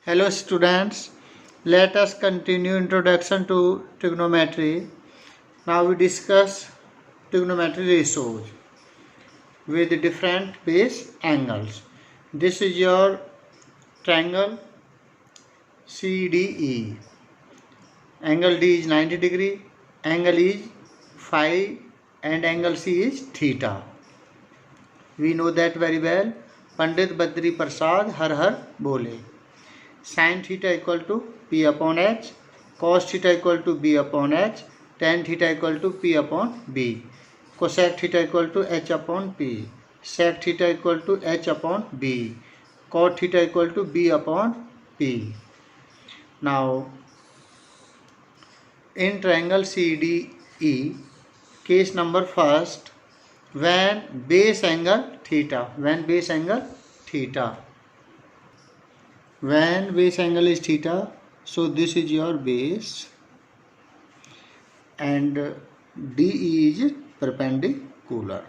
Hello students, let us continue introduction to trigonometry. Now we discuss trigonometry ratios with different base angles. This is your triangle CDE. Angle D is 90 degree, angle E is phi and angle C is theta. We know that very well. Pandit Badri Prasad har har bole. Sin theta equal to P upon H, cos theta equal to B upon H, tan theta equal to P upon B, cosec theta equal to H upon P, sec theta equal to H upon B, cot theta equal to B upon P. Now, in triangle CDE, case number first, when base angle theta, when base angle is theta, so this is your base and DE is perpendicular.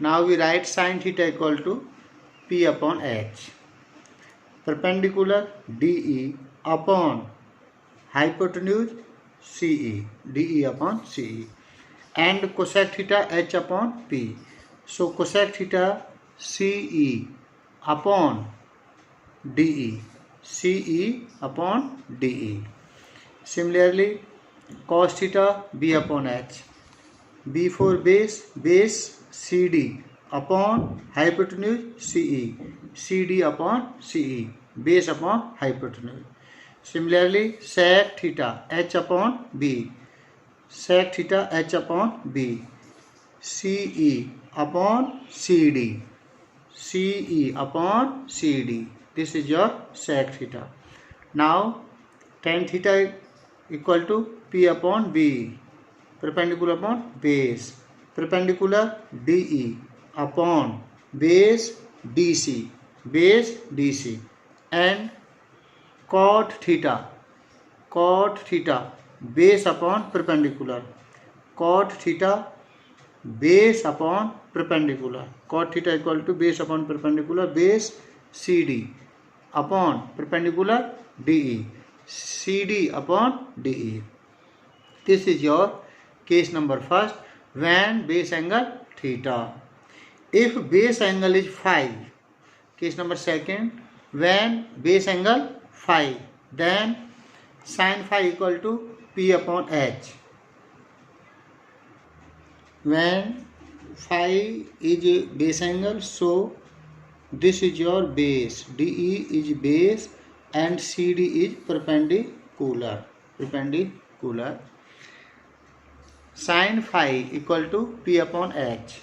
Now we write sin theta equal to P upon H, perpendicular DE upon hypotenuse CE, DE upon CE, and cosec theta H upon P. So cosec theta CE upon DE, CE upon DE. Similarly, cos theta B upon H, B for base, base CD upon hypotenuse CE, CD upon CE, base upon hypotenuse. Similarly, sec theta H upon B, sec theta H upon B, CE upon CD, CE upon CD. This is your sec theta. Now, tan theta equal to P upon B, perpendicular upon base, perpendicular DE upon base DC, and cot theta, base upon perpendicular, cot theta base upon perpendicular, cot theta equal to base upon perpendicular, base CD upon perpendicular DE, CD upon DE. This is your case number first, when base angle theta. If base angle is phi, case number second, when base angle phi, then sin phi equal to P upon H. When phi is base angle, so this is your base, DE is base and CD is perpendicular. Sin phi equal to P upon H,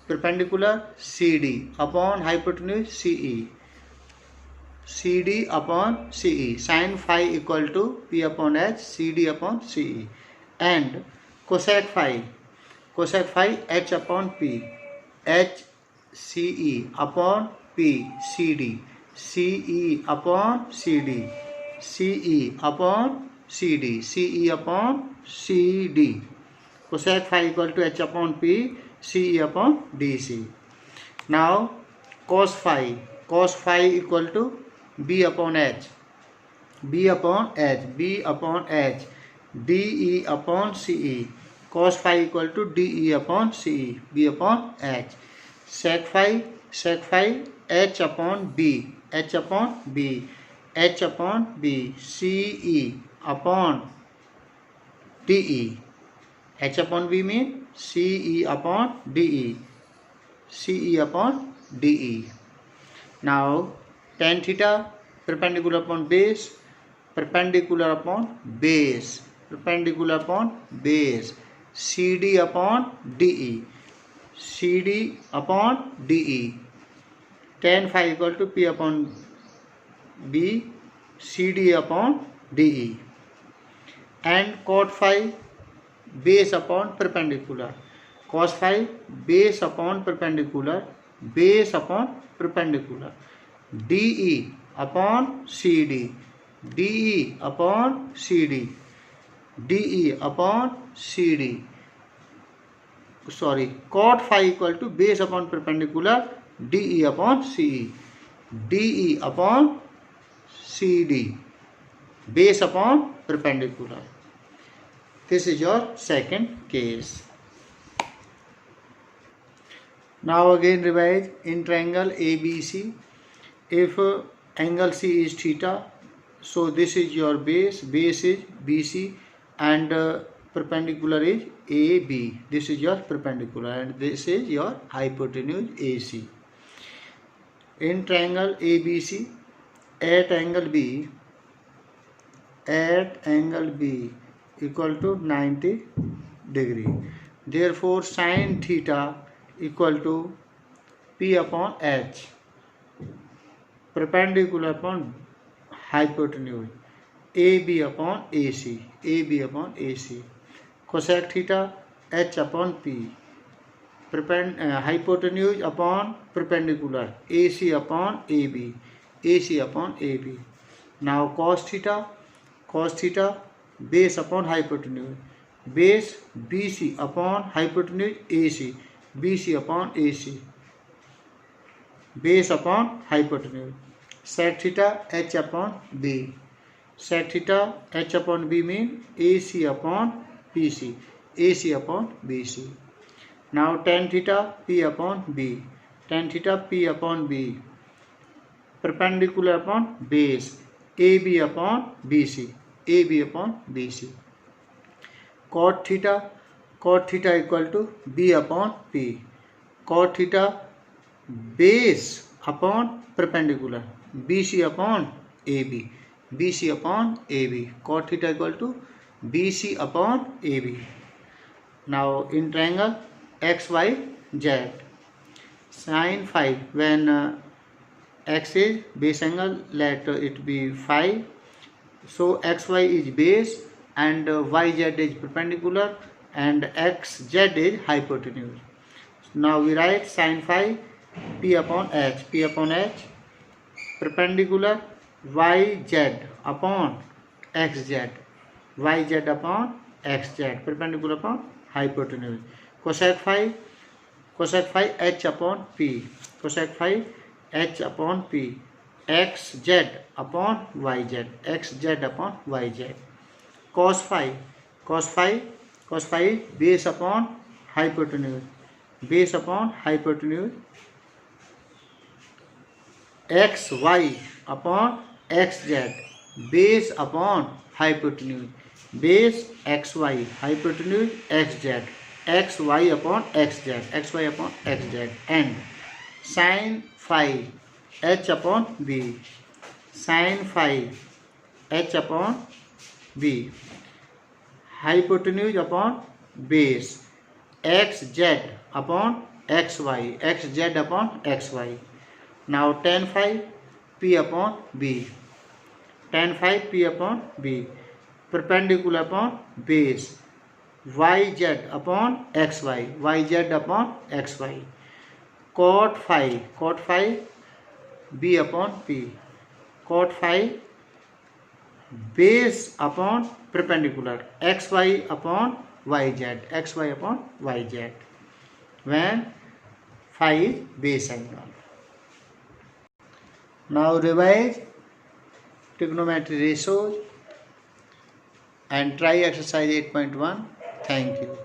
perpendicular CD upon hypotenuse CE, CD upon CE, sin phi equal to P upon H, CD upon CE, and cosec phi H upon P, H CE upon P CD, CE upon CD, CE upon CD, CE upon CD. Cosec phi equal to H upon P, CE upon DC. Now cos phi equal to B upon H, DE upon CE, cos phi equal to DE upon CE, B upon H. Sec phi H upon B, CE upon DE. H upon B means CE upon DE, CE upon DE. Now tan theta perpendicular upon base, perpendicular upon base, CD upon DE, CD upon DE. Tan phi equal to P upon B, CD upon DE. And cot phi base upon perpendicular, cos phi base upon perpendicular, DE upon CD, DE upon CD, cot phi equal to base upon perpendicular, DE upon CE, DE upon CD. Base upon perpendicular. This is your second case. Now again revise. In triangle ABC, if angle C is theta, so this is your base is BC, and perpendicular is AB. This is your perpendicular and this is your hypotenuse AC. In triangle ABC, at angle B equal to 90 degree. Therefore sin theta equal to P upon H, perpendicular upon hypotenuse, AB upon AC, cosec theta H upon P, hypotenuse upon perpendicular, AC upon AB, Now cos theta, base upon hypotenuse, base BC upon hypotenuse AC, BC upon AC, base upon hypotenuse. Sec theta H upon B, sec theta H upon B means AC upon BC, Now tan theta P upon B, perpendicular upon base, AB upon BC, Cot theta equal to B upon P, cot theta base upon perpendicular, BC upon AB, cot theta equal to BC upon AB. Now in triangle XYZ, sin phi, when X is base angle, let it be phi, so XY is base and YZ is perpendicular and XZ is hypotenuse. Now we write sin phi P upon H, perpendicular YZ upon XZ, perpendicular upon hypotenuse. Cosec phi H upon P, H upon P, XZ upon YZ, Cos phi base upon hypotenuse, XY upon XZ, base upon hypotenuse, XY, hypotenuse XZ, XY upon XZ, and sin phi H upon B, hypotenuse upon base, XZ upon XY, Now tan phi P upon B, perpendicular upon base, YZ upon XY, cot phi B upon P, base upon perpendicular, XY upon YZ, when phi is base angle. Now revise trigonometry ratios and try exercise 8.1. Thank you.